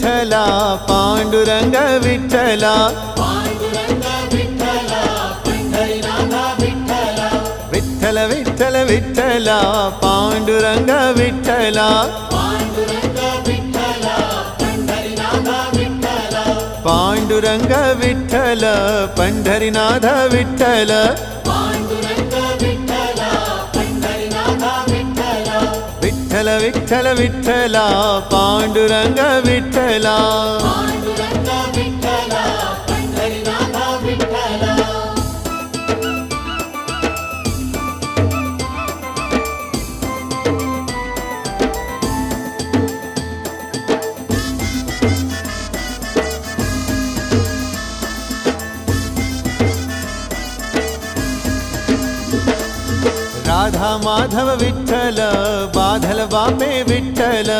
विठ्ठला पांडुरंग विठ्ठला विठ्ठल विठ्ठल विठ्ठला पांडुरंग विठ्ठला पांडुरंग विठ्ठल पंढरीनाथ विठ्ठल विठ्ठल विठ्ठल विठ्ठला पांडुरंग विठ्ठला राधा माधव विठ्ठल बाधल बापे विठ्ठल